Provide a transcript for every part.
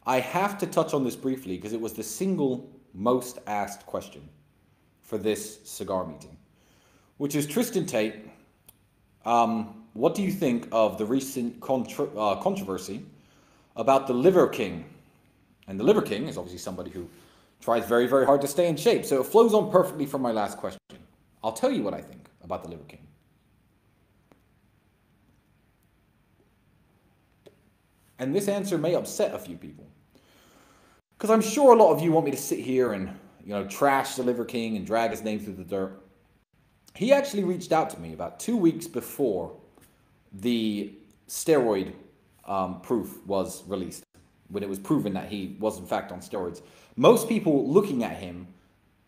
I have to touch on this briefly because it was the single most asked question for this cigar meeting, which is Tristan Tate. What do you think of the recent controversy about the Liver King? And the Liver King is obviously somebody who tries very, very hard to stay in shape. So it flows on perfectly from my last question. I'll tell you what I think about the Liver King. And this answer may upset a few people. Because I'm sure a lot of you want me to sit here and, trash the Liver King and drag his name through the dirt. He actually reached out to me about 2 weeks before the steroid proof was released, when it was proven that he was in fact on steroids. Most people looking at him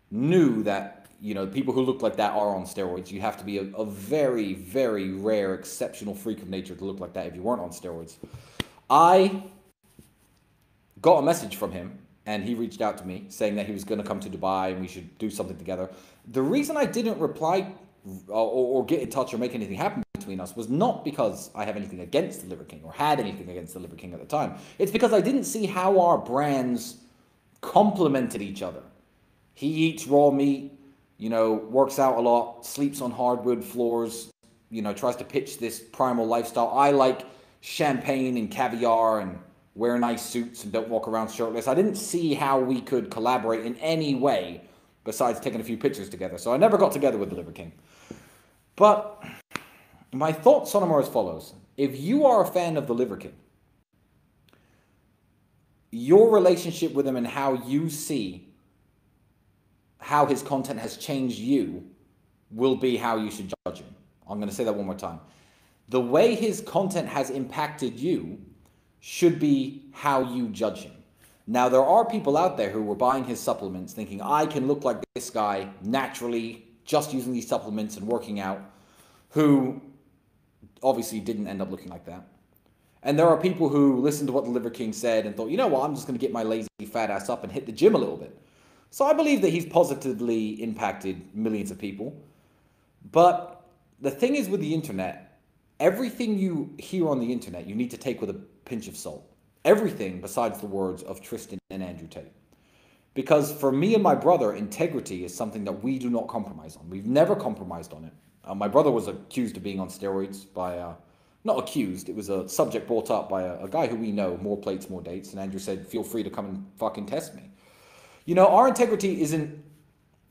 knew that, people who look like that are on steroids. You have to be a very, very rare, exceptional freak of nature to look like that if you weren't on steroids. I got a message from him, and he reached out to me saying that he was going to come to Dubai and we should do something together. The reason I didn't reply or get in touch or make anything happen between us was not because I have anything against the Liver King or had anything against the Liver King at the time. It's because I didn't see how our brands complemented each other. He eats raw meat, works out a lot, sleeps on hardwood floors, tries to pitch this primal lifestyle. I like champagne and caviar and wear nice suits and don't walk around shirtless. I didn't see how we could collaborate in any way besides taking a few pictures together. So I never got together with the Liver King. But my thoughts on him are as follows. If you are a fan of the Liver King, your relationship with him and how you see how his content has changed you will be how you should judge him. I'm going to say that one more time. The way his content has impacted you should be how you judge him. Now, there are people out there who were buying his supplements thinking, I can look like this guy naturally just using these supplements and working out, who obviously didn't end up looking like that. And there are people who listened to what the Liver King said and thought, you know what, I'm just going to get my lazy fat ass up and hit the gym a little bit. So I believe that he's positively impacted millions of people. But the thing is with the internet, everything you hear on the internet, you need to take with a pinch of salt. Everything besides the words of Tristan and Andrew Tate. Because for me and my brother, integrity is something that we do not compromise on. We've never compromised on it. My brother was accused of being on steroids by, not accused, it was a subject brought up by a guy who we know, more plates, more dates. And Andrew said, feel free to come and fucking test me. Our integrity isn't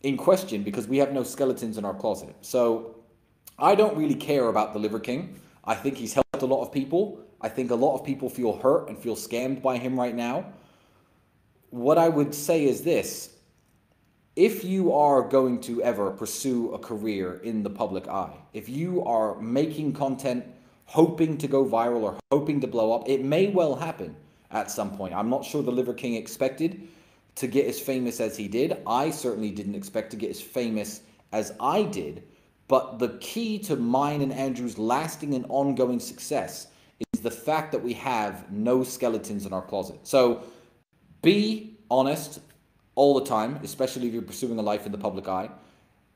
in question because we have no skeletons in our closet. So I don't really care about the Liver King. I think he's helped a lot of people. I think a lot of people feel hurt and feel scammed by him right now. What I would say is this. If you are going to ever pursue a career in the public eye, if you are making content hoping to go viral or hoping to blow up, it may well happen at some point. I'm not sure the Liver King expected to get as famous as he did. I certainly didn't expect to get as famous as I did. But the key to mine and Andrew's lasting and ongoing success is the fact that we have no skeletons in our closet. So be honest all the time, especially if you're pursuing a life in the public eye.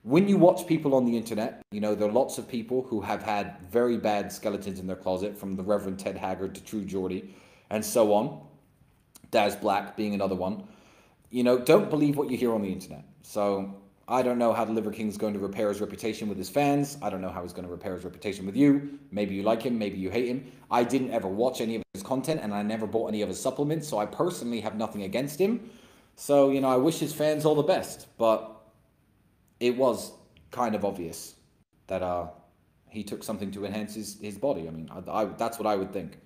When you watch people on the internet, there are lots of people who have had very bad skeletons in their closet, from the Reverend Ted Haggard to True Geordie and so on. Daz Black being another one. Don't believe what you hear on the internet. So I don't know how the Liver King is going to repair his reputation with his fans. I don't know how he's going to repair his reputation with you. Maybe you like him, maybe you hate him. I didn't ever watch any of his content, and I never bought any of his supplements, so I personally have nothing against him. So, I wish his fans all the best, but it was kind of obvious that he took something to enhance his body. I mean, that's what I would think.